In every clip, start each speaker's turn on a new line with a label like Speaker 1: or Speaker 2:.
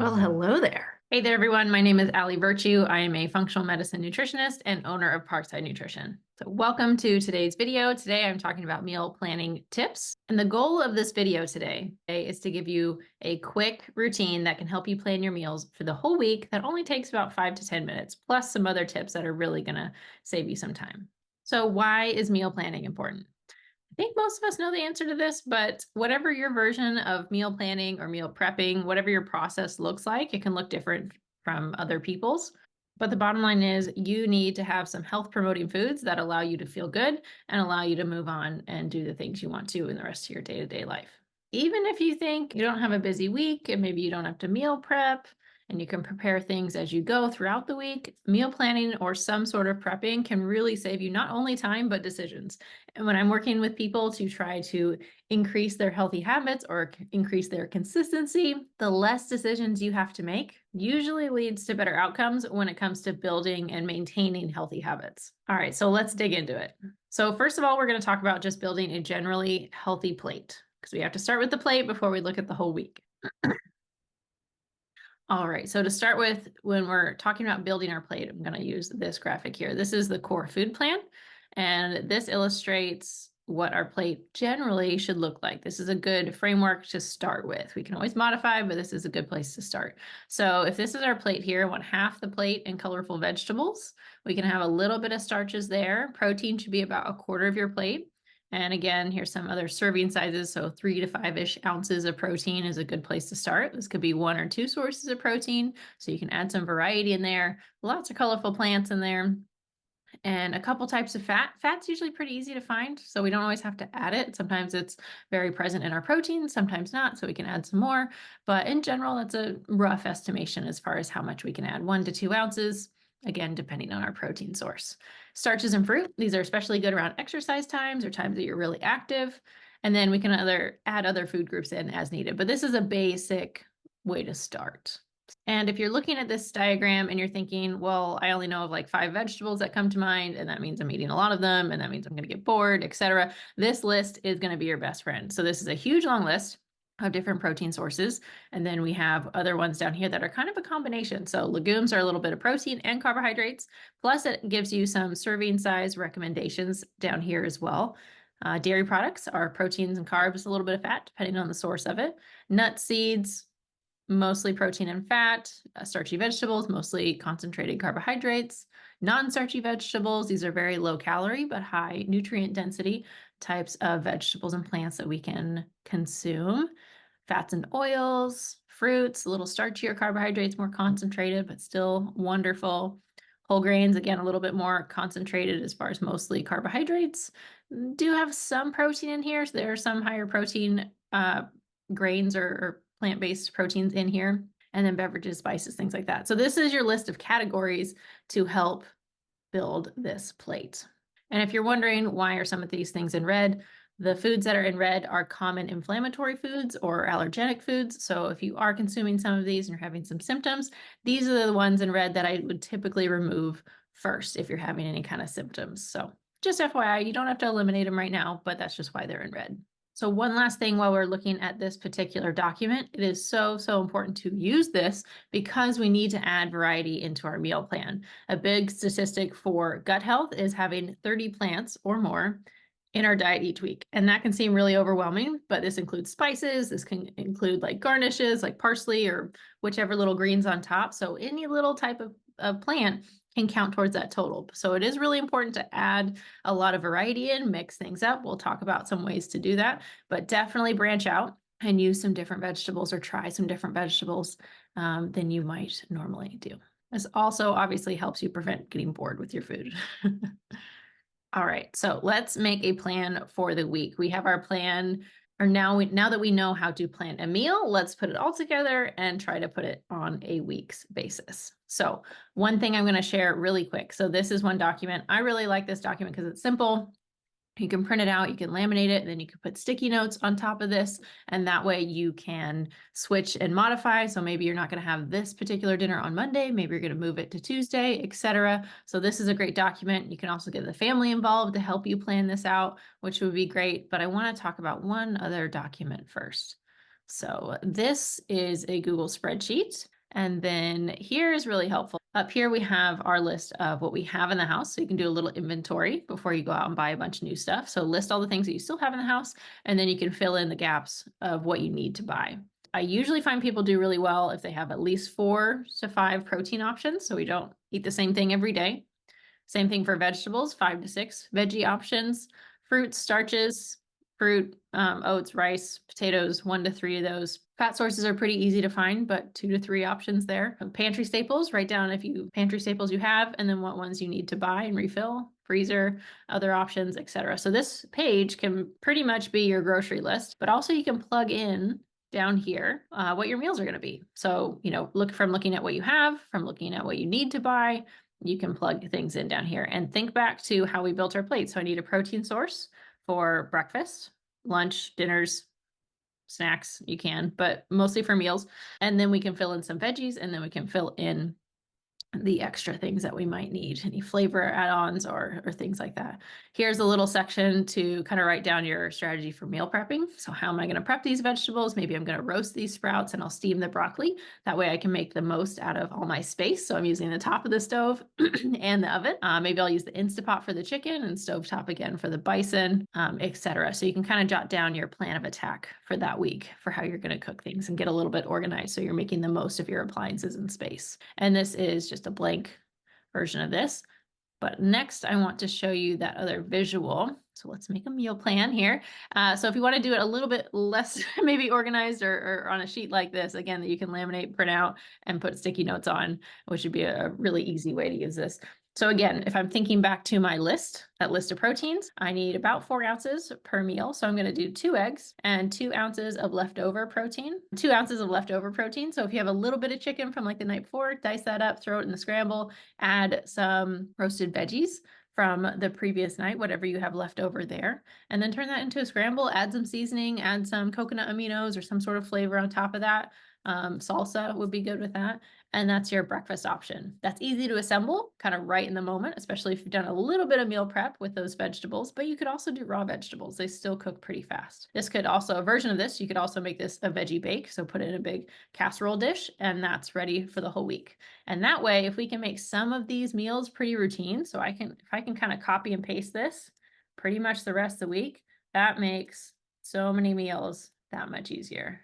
Speaker 1: Well, hello there. Hey there, everyone. My name is Allie Virtue. I am a functional medicine nutritionist and owner of Parkside Nutrition. So welcome to today's video. Today, I'm talking about meal planning tips. And the goal of this video today is to give you a quick routine that can help you plan your meals for the whole week that only takes about 5 to 10 minutes, plus some other tips that are really going to save you some time. So why is meal planning important? I think most of us know the answer to this, but whatever your version of meal planning or meal prepping, whatever your process looks like, it can look different from other people's. But the bottom line is you need to have some health promoting foods that allow you to feel good and allow you to move on and do the things you want to in the rest of your day-to-day life. Even if you think you don't have a busy week and maybe you don't have to meal prep and you can prepare things as you go throughout the week, meal planning or some sort of prepping can really save you not only time, but decisions. And when I'm working with people to try to increase their healthy habits or increase their consistency, the less decisions you have to make usually leads to better outcomes when it comes to building and maintaining healthy habits. All right, so let's dig into it. So first of all, we're going to talk about just building a generally healthy plate because we have to start with the plate before we look at the whole week. All right, so to start with, when we're talking about building our plate, I'm going to use this graphic here. This is the core food plan, and this illustrates what our plate generally should look like. This is a good framework to start with. We can always modify, but this is a good place to start. So if this is our plate here, I want half the plate in colorful vegetables. We can have a little bit of starches there. Protein should be about a quarter of your plate. And again, here's some other serving sizes. So 3 to 5-ish ounces of protein is a good place to start. This could be 1 or 2 sources of protein. So you can add some variety in there. Lots of colorful plants in there. And a couple types of fat. Fat's usually pretty easy to find, so we don't always have to add it. Sometimes it's very present in our protein, sometimes not, so we can add some more. But in general, that's a rough estimation as far as how much we can add, 1 to 2 ounces. Again, depending on our protein source. Starches and fruit, these are especially good around exercise times or times that you're really active. And then we can add other food groups in as needed. But this is a basic way to start. And if you're looking at this diagram and you're thinking, well, I only know of like 5 vegetables that come to mind, and that means I'm eating a lot of them, and that means I'm going to get bored, etc. This list is going to be your best friend. So this is a huge long list of different protein sources. And then we have other ones down here that are kind of a combination. So legumes are a little bit of protein and carbohydrates, plus it gives you some serving size recommendations down here as well. Dairy products are proteins and carbs, a little bit of fat, depending on the source of it. Nuts, seeds, mostly protein and fat. Starchy vegetables, mostly concentrated carbohydrates. Non-starchy vegetables, these are very low calorie but high nutrient density types of vegetables and plants that we can consume. Fats and oils, fruits, a little starchier carbohydrates, more concentrated but still wonderful. Whole grains, again, a little bit more concentrated as far as mostly carbohydrates. Do have some protein in here, so there are some higher protein grains or plant-based proteins in here, and then beverages, spices, things like that. So this is your list of categories to help build this plate. And if you're wondering why are some of these things in red, the foods that are in red are common inflammatory foods or allergenic foods. So if you are consuming some of these and you're having some symptoms, these are the ones in red that I would typically remove first if you're having any kind of symptoms. So just FYI, you don't have to eliminate them right now, but that's just why they're in red. So one last thing while we're looking at this particular document, it is so important to use this because we need to add variety into our meal plan. A big statistic for gut health is having 30 plants or more in our diet each week. And that can seem really overwhelming, but this includes spices. This can include like garnishes, like parsley or whichever little greens on top. So any little type of plant can count towards that total. So it is really important to add a lot of variety in, mix things up. We'll talk about some ways to do that, but definitely branch out and use some different vegetables or try some different vegetables than you might normally do. This also obviously helps you prevent getting bored with your food. All right, so let's make a plan for the week. We have our plan, or now that we know how to plan a meal, let's put it all together and try to put it on a week's basis. So one thing I'm going to share really quick. So this is one document. I really like this document because it's simple. You can print it out, you can laminate it, and then you can put sticky notes on top of this, and that way you can switch and modify. So maybe you're not going to have this particular dinner on Monday, maybe you're going to move it to Tuesday, etc. So this is a great document. You can also get the family involved to help you plan this out, which would be great. But I want to talk about one other document first. So this is a Google spreadsheet. And then here is really helpful. Up here, we have our list of what we have in the house. So you can do a little inventory before you go out and buy a bunch of new stuff. So list all the things that you still have in the house, and then you can fill in the gaps of what you need to buy. I usually find people do really well if they have at least 4 to 5 protein options. So we don't eat the same thing every day. Same thing for vegetables, 5 to 6 veggie options, fruits, starches, fruit, oats, rice, potatoes, 1 to 3 of those. Fat sources are pretty easy to find, but 2 to 3 options there. Pantry staples, write down if you pantry staples you have, and then what ones you need to buy and refill, freezer, other options, etc. So this page can pretty much be your grocery list, but also you can plug in down here what your meals are going to be. So, looking at what you have, from looking at what you need to buy, you can plug things in down here and think back to how we built our plate. So I need a protein source for breakfast, lunch, dinners, snacks, you can, but mostly for meals. And then we can fill in some veggies, and then we can fill in the extra things that we might need, any flavor add-ons or things like that. Here's a little section to kind of write down your strategy for meal prepping. So how am I going to prep these vegetables? Maybe I'm going to roast these sprouts and I'll steam the broccoli. That way I can make the most out of all my space. So I'm using the top of the stove and the oven. Maybe I'll use the Instapot for the chicken and stovetop again for the bison, etc. So you can kind of jot down your plan of attack for that week for how you're going to cook things and get a little bit organized so you're making the most of your appliances and space. And this is just a blank version of this. But next I want to show you that other visual. So let's make a meal plan here. So if you want to do it a little bit less maybe organized or on a sheet like this, again, that you can laminate, print out, and put sticky notes on, which would be a really easy way to use this. So again, if I'm thinking back to my list, that list of proteins, I need about 4 ounces per meal. So I'm going to do 2 eggs and 2 ounces of leftover protein, 2 ounces of leftover protein. So if you have a little bit of chicken from like the night before, dice that up, throw it in the scramble, add some roasted veggies from the previous night, whatever you have left over there, and then turn that into a scramble, add some seasoning, add some coconut aminos or some sort of flavor on top of that. Salsa would be good with that. And that's your breakfast option. That's easy to assemble kind of right in the moment, especially if you've done a little bit of meal prep with those vegetables, but you could also do raw vegetables. They still cook pretty fast. This could also, a version of this, you could also make this a veggie bake. So put it in a big casserole dish and that's ready for the whole week. And that way, if we can make some of these meals pretty routine, so if I can kind of copy and paste this pretty much the rest of the week, that makes so many meals that much easier,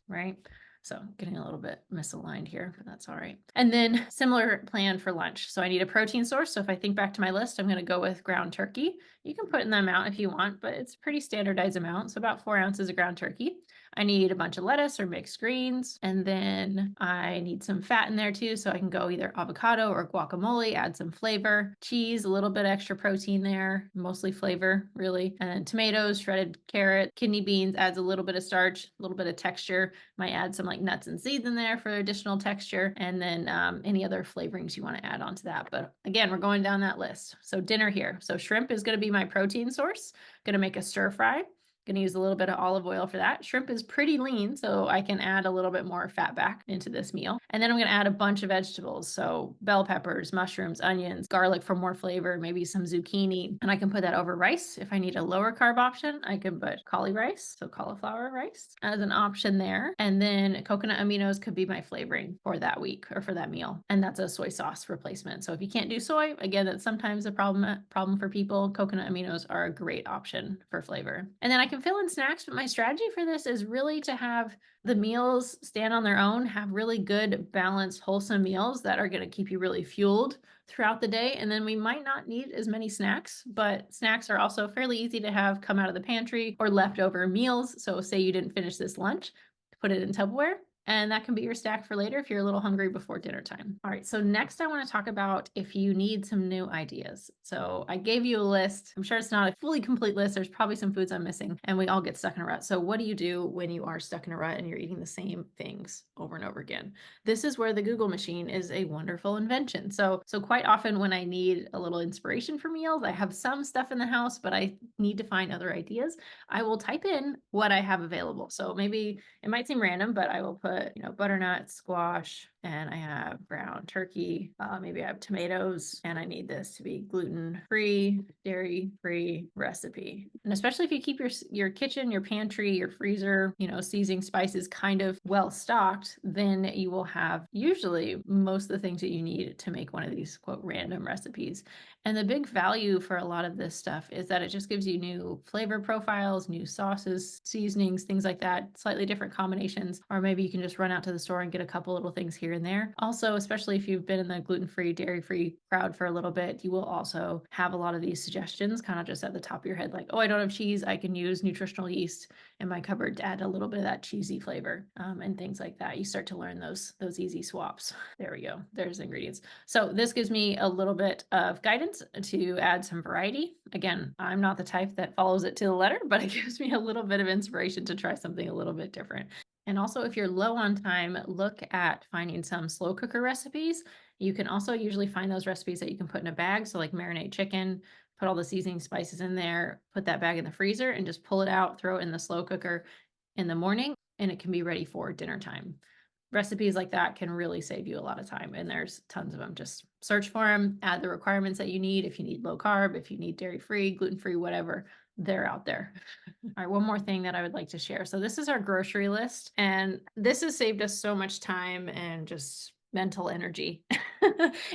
Speaker 1: right? So getting a little bit misaligned here, but that's all right. And then similar plan for lunch. So I need a protein source. So if I think back to my list, I'm going to go with ground turkey. You can put in the amount if you want, but it's a pretty standardized amount. So about 4 ounces of ground turkey. I need a bunch of lettuce or mixed greens. And then I need some fat in there too. So I can go either avocado or guacamole, add some flavor, cheese, a little bit extra protein there, mostly flavor really. And then tomatoes, shredded carrot, kidney beans adds a little bit of starch, a little bit of texture. Might add some like nuts and seeds in there for additional texture. And then any other flavorings you want to add onto that. But again, we're going down that list. So dinner here. So shrimp is going to be my protein source. Going to make a stir fry. Going to use a little bit of olive oil for that. Shrimp is pretty lean, so I can add a little bit more fat back into this meal. And then I'm going to add a bunch of vegetables. So bell peppers, mushrooms, onions, garlic for more flavor, maybe some zucchini. And I can put that over rice. If I need a lower carb option, I can put cauli rice, so cauliflower rice as an option there. And then coconut aminos could be my flavoring for that week or for that meal. And that's a soy sauce replacement. So if you can't do soy, again, that's sometimes a problem for people. Coconut aminos are a great option for flavor. And then I can fill in snacks, but my strategy for this is really to have the meals stand on their own, have really good, balanced, wholesome meals that are going to keep you really fueled throughout the day. And then we might not need as many snacks, but snacks are also fairly easy to have come out of the pantry or leftover meals. So say you didn't finish this lunch, put it in Tupperware. And that can be your stack for later if you're a little hungry before dinner time. All right, so next I want to talk about if you need some new ideas. So I gave you a list. I'm sure it's not a fully complete list. There's probably some foods I'm missing and we all get stuck in a rut. So what do you do when you are stuck in a rut and you're eating the same things over and over again? This is where the Google machine is a wonderful invention. So quite often when I need a little inspiration for meals, I have some stuff in the house, but I need to find other ideas. I will type in what I have available. So maybe it might seem random, but I will put, butternut, squash, and I have ground turkey. Maybe I have tomatoes, and I need this to be gluten-free, dairy-free recipe. And especially if you keep your kitchen, your pantry, your freezer, seasoning spices kind of well stocked, then you will have usually most of the things that you need to make one of these quote random recipes. And the big value for a lot of this stuff is that it just gives you new flavor profiles, new sauces, seasonings, things like that, slightly different combinations, or maybe you can just run out to the store and get a couple little things here and there. Also, especially if you've been in the gluten-free, dairy-free crowd for a little bit, you will also have a lot of these suggestions kind of just at the top of your head, like, oh, I don't have cheese, I can use nutritional yeast in my cupboard to add a little bit of that cheesy flavor, and things like that. You start to learn those easy swaps. There we go. There's the ingredients. So this gives me a little bit of guidance to add some variety. Again, I'm not the type that follows it to the letter, but it gives me a little bit of inspiration to try something a little bit different. And also, if you're low on time, look at finding some slow cooker recipes. You can also usually find those recipes that you can put in a bag. So like marinate chicken, put all the seasoning spices in there, put that bag in the freezer and just pull it out, throw it in the slow cooker in the morning, and it can be ready for dinner time. Recipes like that can really save you a lot of time, and there's tons of them. Just search for them, add the requirements that you need. If you need low carb, if you need dairy-free, gluten-free, whatever, they're out there. All right, one more thing that I would like to share. So this is our grocery list, and this has saved us so much time and just mental energy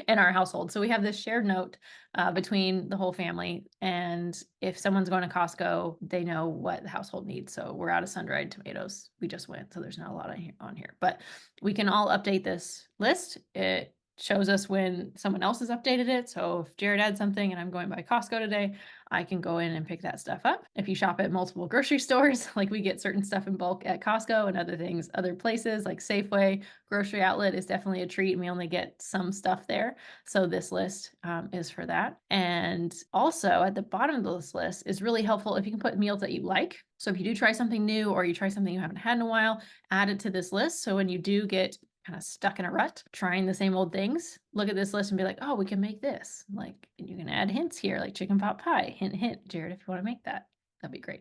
Speaker 1: in our household. So we have this shared note between the whole family, and if someone's going to Costco, they know what the household needs. So we're out of sun-dried tomatoes. We just went, so there's not a lot on here, but we can all update this list. It shows us when someone else has updated it. So if Jared had something and I'm going by Costco today, I can go in and pick that stuff up. If you shop at multiple grocery stores, like we get certain stuff in bulk at Costco and other things, other places like Safeway, grocery outlet is definitely a treat, and we only get some stuff there. So this list is for that. And also at the bottom of this list is really helpful if you can put meals that you like. So if you do try something new or you try something you haven't had in a while, add it to this list. So when you do get kind of stuck in a rut, trying the same old things, look at this list and be like, oh, we can make this. Like, and you can add hints here, like chicken pot pie. Hint, hint, Jared, if you want to make that. That'd be great.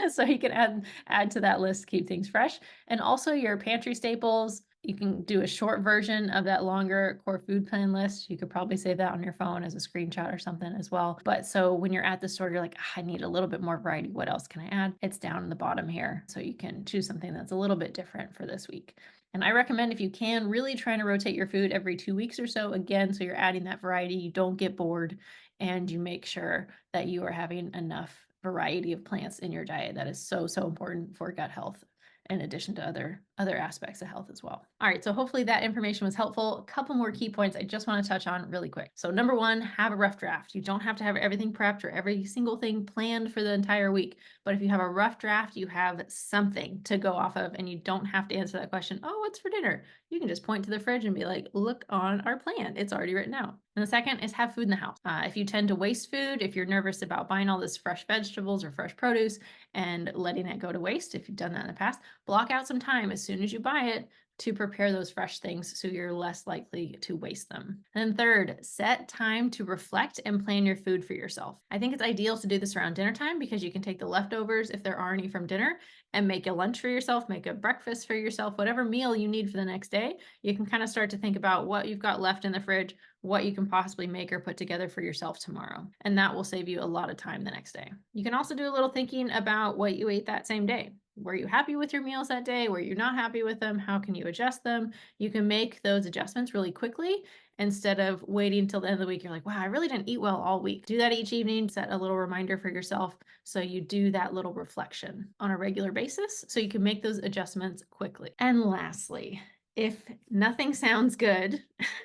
Speaker 1: So you can add to that list, keep things fresh. And also your pantry staples, you can do a short version of that longer core food plan list. You could probably save that on your phone as a screenshot or something as well. But so when you're at the store, you're like, I need a little bit more variety. What else can I add? It's down in the bottom here. So you can choose something that's a little bit different for this week. And I recommend, if you can, really trying to rotate your food every 2 weeks or so. Again, so you're adding that variety, you don't get bored, and you make sure that you are having enough variety of plants in your diet. That is so, so important for gut health, in addition to other aspects of health as well. All right, so hopefully that information was helpful. A couple more key points I just want to touch on really quick. So number one, have a rough draft. You don't have to have everything prepped or every single thing planned for the entire week. But if you have a rough draft, you have something to go off of, and you don't have to answer that question, oh, what's for dinner? You can just point to the fridge and be like, look on our plan. It's already written out. And the second is have food in the house. If you tend to waste food, if you're nervous about buying all this fresh vegetables or fresh produce and letting it go to waste, if you've done that in the past, block out some time as soon as you buy it to prepare those fresh things so you're less likely to waste them. And then third, set time to reflect and plan your food for yourself. I think it's ideal to do this around dinner time because you can take the leftovers, if there are any from dinner, and make a lunch for yourself, make a breakfast for yourself, whatever meal you need for the next day. You can kind of start to think about what you've got left in the fridge, what you can possibly make or put together for yourself tomorrow. And that will save you a lot of time the next day. You can also do a little thinking about what you ate that same day. Were you happy with your meals that day? Were you not happy with them? How can you adjust them? You can make those adjustments really quickly instead of waiting until the end of the week. You're like, wow, I really didn't eat well all week. Do that each evening, set a little reminder for yourself so you do that little reflection on a regular basis so you can make those adjustments quickly. And lastly, if nothing sounds good,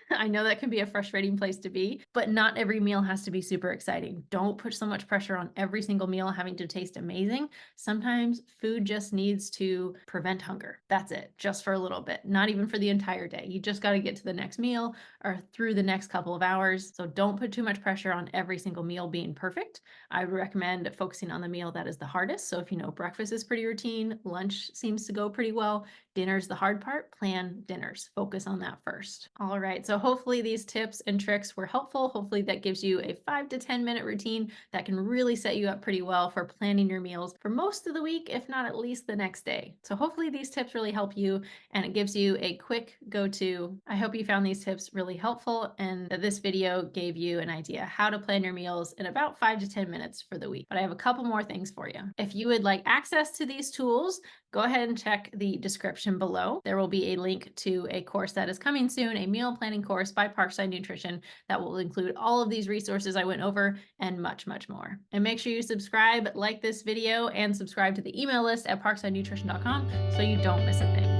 Speaker 1: I know that can be a frustrating place to be, but not every meal has to be super exciting. Don't put so much pressure on every single meal having to taste amazing. Sometimes food just needs to prevent hunger. That's it, just for a little bit, not even for the entire day. You just got to get to the next meal or through the next couple of hours. So don't put too much pressure on every single meal being perfect. I would recommend focusing on the meal that is the hardest. So if you know breakfast is pretty routine, lunch seems to go pretty well, dinner's the hard part, plan dinners. Focus on that first. All right, so hopefully these tips and tricks were helpful. Hopefully that gives you a 5 to 10 minute routine that can really set you up pretty well for planning your meals for most of the week, if not at least the next day. So hopefully these tips really help you and it gives you a quick go-to. I hope you found these tips really helpful and that this video gave you an idea how to plan your meals in about 5 to 10 minutes for the week. But I have a couple more things for you. If you would like access to these tools, go ahead and check the description below. There will be a link to a course that is coming soon, a meal planning course by Parkside Nutrition that will include all of these resources I went over and much, much more. And make sure you subscribe, like this video, and subscribe to the email list at parksidenutrition.com so you don't miss a thing.